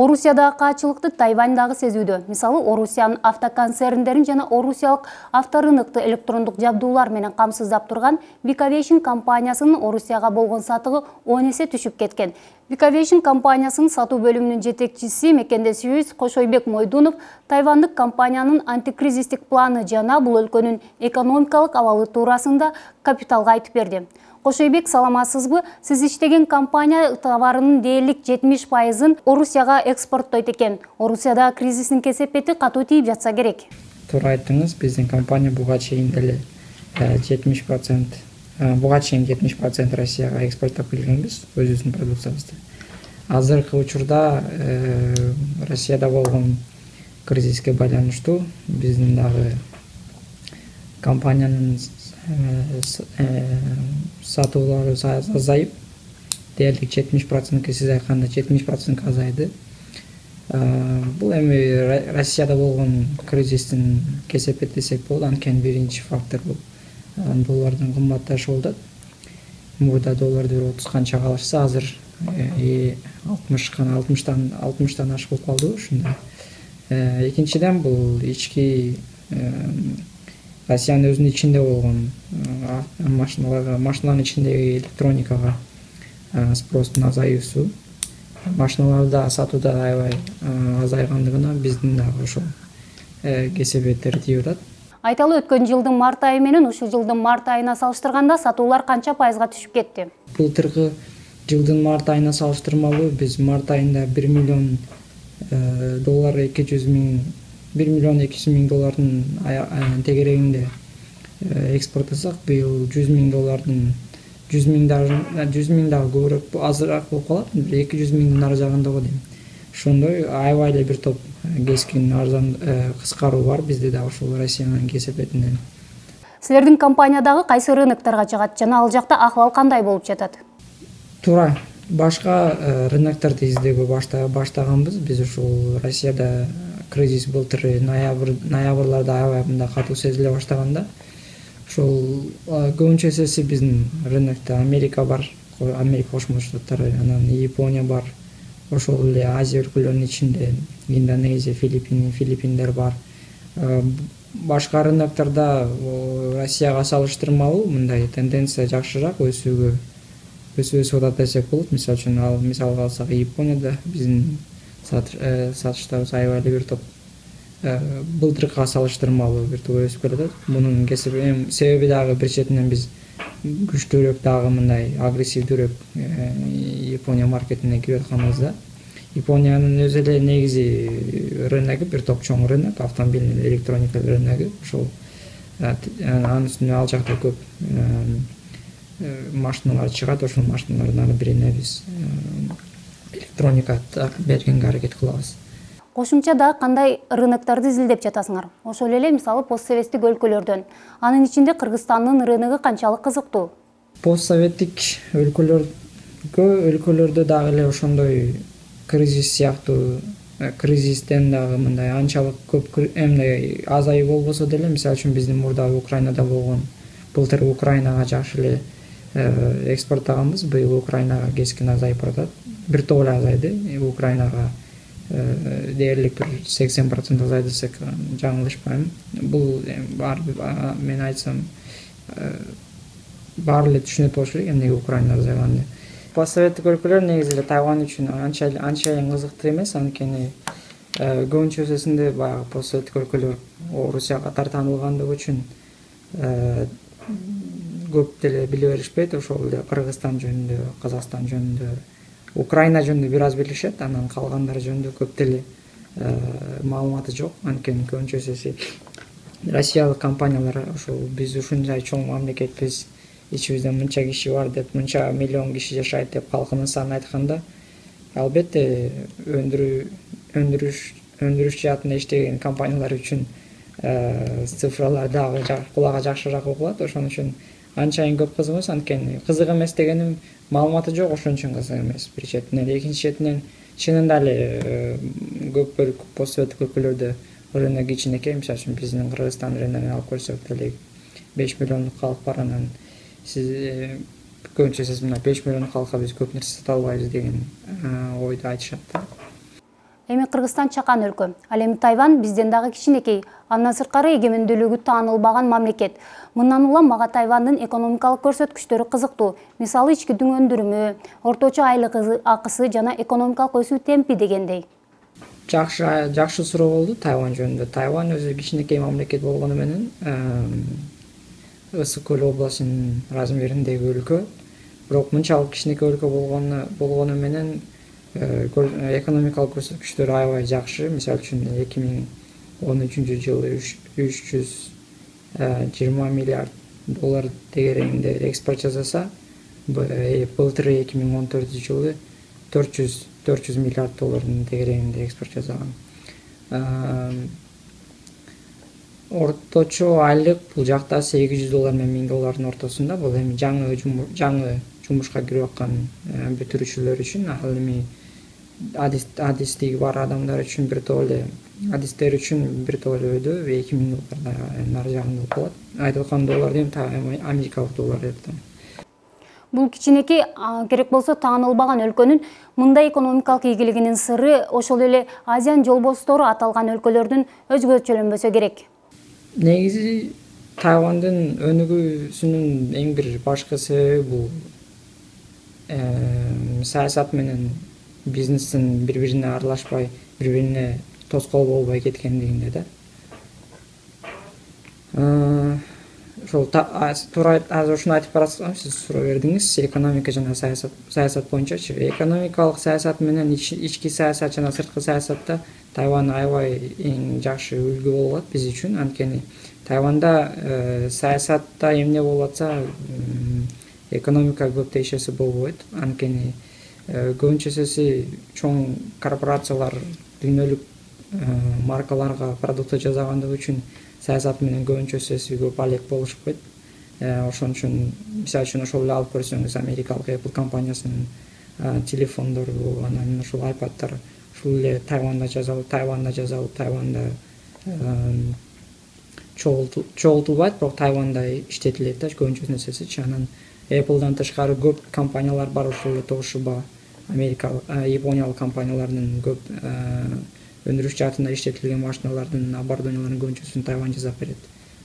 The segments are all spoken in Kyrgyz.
Орусиядагы каачылыкты Тайвань дагы сезүүдө. Мисалы, Орусиянын автоконцерндерин жана орусиялык авторыныкты электрондук жабдуулар менен камсыздап турган Викавейшн компаниясынын Орусияга болгон сатыгы 10 эсе түшүп кеткен. Викавейшн компаниясынын сатуу бөлүмүнүн жетекчиси мекендешибиз Кошойбек Мойдунов тайвандык компаниянын антикризистик планы жана бул өлкөнүн экономикалык абалы туурасында капиталга айтып берди. Кошойбек, саламатсызбы? Сиз иштеген компания товарынын дээрлик 70%-ын Орусияга экспорттойт экен. Орусияда кризистин кесепети катуу тийип жатса керек. Туура айттыңыз, биздин компания буга чейин деле 70% буга чейин 70% Россияга экспорттоп келгенбиз, өзүбүздүн продукциябызды. Азыркы учурда Россияда болгон кризиске байланыштуу биздин дагы компаниянын сатуулары азайып, дээрлик 70%, сиз айткандай 70% азайды. Бул эми Россияда болгон кризистин кесепети десек болот, анткени биринчи фактор бул доллардын кымбатташы болот. Мурда долларды 30 канча калышса, азыр 60-тан ашып калды ушундай. Экинчиден бул ички Россиянын өзүнүн ичинде болгон машиналардын ичиндеги электроникага спростун азаюусу, машиналарда сатууда аябай азайгандыгына биздин дагы ошол кесепеттер тийип атат. Айталы, өткөн жылдын март айы менен ушул жылдын март айына салыштырганда сатуулар канча пайызга түшүп кетти? Былтыркы жылдын март айына салыштырмалуу биз март айында 1 миллион доллар 1 миллион 200 миң доллардын тегерегинде экспорттасак, быйыл 100 миң доллардын 100 миң дагы көбүрөөк, азыраак болуп калат, 200 миңдин ары жагында го дейм. Ошондой аябай эле бир топ кескин арзан кыскаруу бар бизде да ошол Россиянын кесепетинен. Силердин компания дагы кайсы рынокторго чыгат жана ал жакта ахвал кандай болуп жатат? Туура, башка рынокторду издөөгө баштаганбыз. Биз ушул Россияда кризис былтыр ноябрларда аябай мындай катуу сезиле баштаганда, ошол көбүнчө эсеси биздин рынокто Америка бар, Америка Кошмо Штаттары, анан Япония бар, ошол эле Азия өлкөлөрүнүн ичинде Индонезия, Филиппиндер бар. Башка рыноктордо Россияга салыштырмалуу мындай тенденция жакшыраак өсүүгө өсүп атат десек болот. Мисалы үчүн мисалга алсак, Японияда биздин сатыштарыбыз аябай эле бир топ былтыркыга салыштырмалуу бир топ өсүп келатат. Мунун себеби дагы бир четинен биз күчтүүрөөк дагы мындай агрессивдүүрөөк Япония маркетине кирип атканыбызда. Япониянын өзү эле негизи рыногу бир топ чоң рынок, автомобиль электроника рыногу. Ошол анын үстүнө ал жакта көп машиналар чыгат, ошол машиналардын бирине биз электроника бергенге аракет кылабыз. Кошумча да кандай рыноктарды изилдеп жатасыңар? Ошол эле мисалы постсоветтик өлкөлөрдөн. Анын ичинде Кыргызстандын рыногу канчалык кызыктуу? Постсоветтик өлкөлөрдө дагы эле ошондой кризис сыяктуу, кризистен дагы мындай анчалык көп эмне азайып болбосо деле, мисалы үчүн биздин мурда Украинада болгон, былтыр Украинага жакшы эле экспорттаганбыз, быйыл Украинага кескин азайып атат. Бир топ эле азайды. Украинага дээрлик бир 80% азайды десек жаңылышпайм. Бул мен айтсам баары эле түшүнөт болуш керек, эмнеге Украина азайганын. Постсоветтик өлкөлөр негизи эле Тайвань үчүн анчайын кызыктуу эмес, анткени көбүнчө эсесинде баягы постсоветтик өлкөлөр Орусияга катар таанылгандыгы үчүн көп деле биле беришпейт. Ошол эле Кыргызстан жөнүндө, Казакстан жөнүндө, Украина жөнүндө бир аз билишет, анан калгандары жөнүндө көп деле маалыматы жок. Анткени көбүнчө эсеси Россиялык компаниялар ошол биз ушунчай чоң мамлекетпиз, ичибизде мынча киши бар деп, мынча миллион киши жашайт деп калкынын санын айтканда, албетте өндүрүш жаатында иштеген компаниялар үчүн цифралар дагы кулакка жакшыраак угулат. Ошон үчүн анчайын көп кызык эмес, анткени кызык эмес дегеним маалыматы жок, ошон үчүн кызык эмес бир четинен. Экинчи четинен чынында эле көп бөлүк постсоветтик өлкөлөрдө рынок кичинекей. Мисалы үчүн биздин Кыргызстан рыногун алып көрсөк деле 5 миллиондук калк бар, анан сиз көбүнчө сиз мына 5 миллиондук калкка биз көп нерсе сата албайбыз деген ойду айтышат да. Эми Кыргызстан чакан өлкө. Ал эми Тайвань бизден дагы кичинекей, андан сырткары эгемендүүлүгү таанылбаган мамлекет. Мындан улам мага Тайвандын экономикалык көрсөткүчтөрү кызыктуу. Мисалы ички дүң өндүрүмү, орточо айлык акысы жана экономикалык өсүү темпи дегендей. Жакшы суроо болду Тайвань жөнүндө. Тайвань өзү кичинекей мамлекет болгону менен Ысык көл областынын размериндеги өлкө. Бирок мынчалык кичинекей өлкө болгону менен экономикалык көрсөткүчтөрү аябай жакшы. Мисалы үчүн 2013-жылы 320 миллиард доллар тегерегинде экспорт жасаса, былтыр 2014-жылы 400 миллиард доллардын тегерегинде экспорт жасаган. Орточо айлык бул жакта $800 менен $1000 ортосунда. Бул эми жаңы жумушка кирип аткан бүтүрүүчүлөр үчүн, ал эми адистиги бар адамдар үчүн адистер үчүн бир тоолойдо $2000 нары жагында болот. Айтып аткан доллар дейм, америкалык доллар деп атам. Бул кичинекей керек болсо таанылбаган өлкөнүн мындай экономикалык ийгилигинин сыры ошол эле Азиан жолбостору аталган өлкөлөрдүн өзгөчөлөнбөсө керек. Негизи Тайвандын өнүгүүсүнүн эң бир башкы себеби бул саясат менен бизнестин бири-бирине аралашпай, бири-бирине тоскоол болбой кеткендигинде да. Ошол туура азыр ушуну айтып баратсам, сиз суроо бердиңиз, экономика жана саясат боюнчачы. Экономикалык саясат менен ички саясат жана сырткы саясатта Тайвань аябай эң жакшы үлгү болот биз үчүн. Анткени Тайванда саясатта эмне болуп атса, экономика көп тиешеси болбойт. Анткени көбүнчөсү чоң корпорациялар дүйнөлүк маркаларга продукт жасагандыгы үчүн саясат менен көбүнчөсү көп алек болушпайт. Ошон үчүн мисалы үчүн ошол эле алып көрсөңүз, америкалык Apple компаниясынын телефондору, анан ошол iPad'дар ушул эле Тайванда жасалып, Тайванда чогултулбайт, бирок Тайванда иштетилет да көбүнчө нерсеси. Анан Apple'дан тышкары көп компаниялар бар, ошол эле Toshiba, америкалык, япониялык компаниялардын көп өндүрүш жаатында иштетилген машиналардын оборудованияларын көбүнчөсүн Тайвань жасап берет.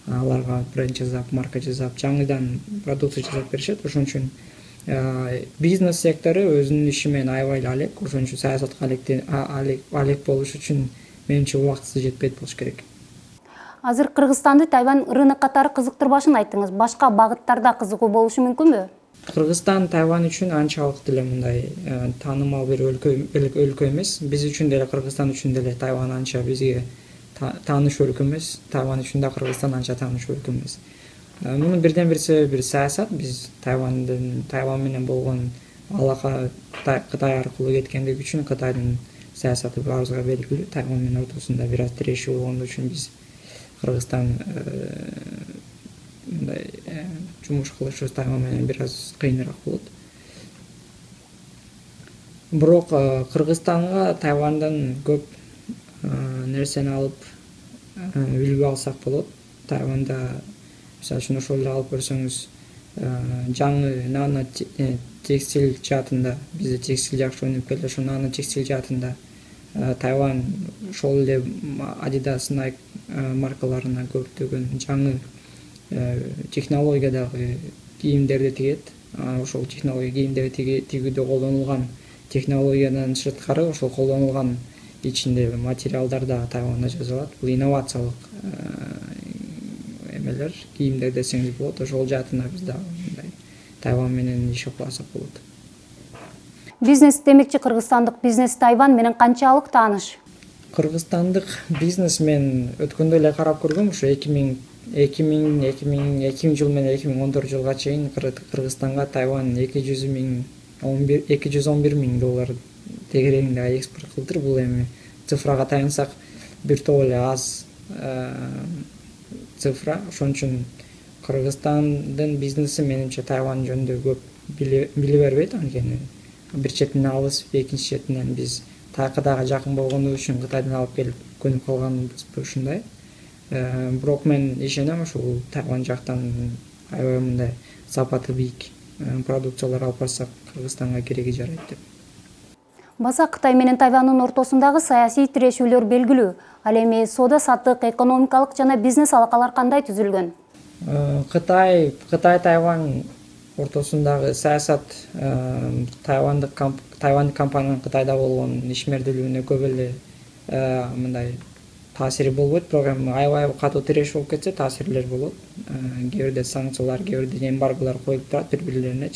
Аларга бренд жасап, марка жасап, жаңыдан продукция жасап беришет. Ошон үчүн бизнес сектору өзүнүн иши менен аябай эле алек. Ошон үчүн саясатка алек болуш үчүн менимче убактысы жетпейт болуш керек. Азыр Кыргызстанды Тайвань рынок катары кызыктырбашын айттыңыз. Башка багыттарда кызыгуу болушу мүмкүнбү? Кыргызстан Тайвань үчүн анчалык деле мындай таанымал бир өлкө эмес. Биз үчүн деле, Кыргызстан үчүн деле Тайвань анча бизге тааныш өлкө эмес. Тайвань үчүн да Кыргызстан анча тааныш өлкө эмес. Мунун бирден бир себеби саясат. Биз Тайвань менен болгон алака Кытай аркылуу кеткендиги үчүн Кытайдын саясаты баарыбызга белгилүү. Тайвань менен ортосунда бир аз тирешүү болгондугу үчүн биз Кыргызстан мындай жумуш кылышыбыз Тайвань менен бир аз кыйыныраак болот. Бирок Кыргызстанга Тайваньдан көп нерсени алып үлгү алсак болот. Тайванда мисалы үчүн ошол эле алып көрсөңүз, жаңы нано текстиль жаатында, бизде текстиль жакшы өнүгүп келет. Ошол нано текстиль жаатында Тайвань ошол эле Adidas, Nike маркаларына көптөгөн жаңы технологиядагы кийимдерди тигет. Ошол технология кийимдерди тигүүдө колдонулган технологиядан сырткары ошол колдонулган ичинде материалдар да Тайванда жасалат. Бул инновациялык эмелер, кийимдер десеңиз болот. Ошол жаатында биз да мындай Тайвань менен иш кылсак болот. Бизнес демекчи, кыргызстандык бизнес Тайвань менен канчалык тааныш? Кыргызстандык бизнес мен өткөндө эле карап көргөм. Ушу 2000 жыл менен 2014 жылга чейин Кыргызстанга Тайвань $211 миң тегерегинде экспорт кылдыр. Бул эми цифрага таянсак бир топ эле аз цифра. Ошон үчүн Кыргызстандын бизнеси менимче Тайвань жөнүндө көп биле бербейт. Анткени бир четинен алыс, экинчи четинен биз Кытайга жакын болгондугу үчүн Кытайдан алып келип көнүп калганбызбы ушундай. Бирок мен ишенем, ушул Тайвань жактан аябай мындай сапаты бийик продукциялар алып барсак Кыргызстанга кереги жарайт деп. Баса Кытай менен Тайвандын ортосундагы саясий тирешүүлөр белгилүү. Ал эми соода саттык, экономикалык жана бизнес алакалар кандай түзүлгөн? Кытай Тайвань ортосундагы саясат Тайвандык компаниянын Кытайда болгон ишмердүүлүгүнө көп эле мындай таасири болбойт. Бирок эми аябай катуу тиреш болуп кетсе таасирлер болот. Кээ бирде санкциялар, кээ бирде эмбарголор коюлуп турат бири-бирлерине.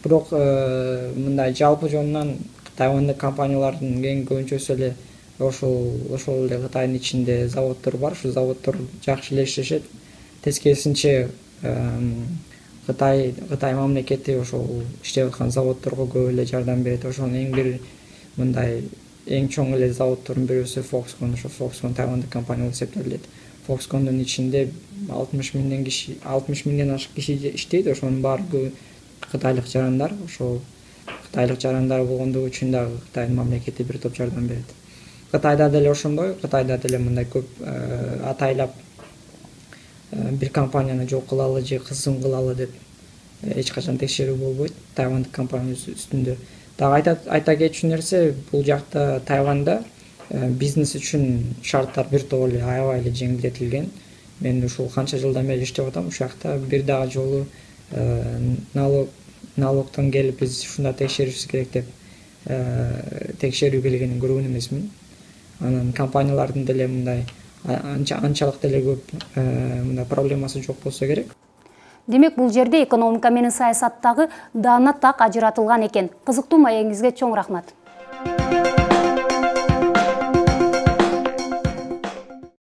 Бирок мындай жалпы жонунан Тайвандык компаниялардын эң көбүнчөсү эле ошол эле Кытайдын ичинде заводдор бар. Ушул заводдор жакшы эле иштешет. Тескерисинче Кытай мамлекети ошол иштеп аткан заводдорго көп эле жардам берет. Ошонун эң бир мындай эң чоң эле заводдордун бирөөсү Foxconn. Ошо Foxconn Тайвандык компания болуп эсептелет. Foxconндун ичинде 60 миңден ашык киши иштейт. Ошонун баары кытайлык жарандар. Ошол кытайлык жарандар болгондугу үчүн дагы Кытайдын мамлекети бир топ жардам берет. Кытайда деле ошондой. Кытайда деле мындай көп атайлап бир компанияны жок кылалы же кысым кылалы деп эч качан текшерүү болбойт Тайвандык компания үстүндө. Дагы айта кетчү нерсе, бул жакта Тайванда бизнес үчүн шарттар бир топ эле аябай эле жеңилдетилген. Мен ушул канча жылдан бери иштеп атам, ушул жакта бир дагы жолу налогтон келип биз ушундай текшеришибиз керек деп текшерүү келгенин көргөн эмесмин. Анан компаниялардын деле мындай анчалык деле көп мындай проблемасы жок болсо керек. Демек, бул жерде экономика менен саясаттагы даана так ажыратылган экен. Кызыктуу маегиңизге чоң рахмат.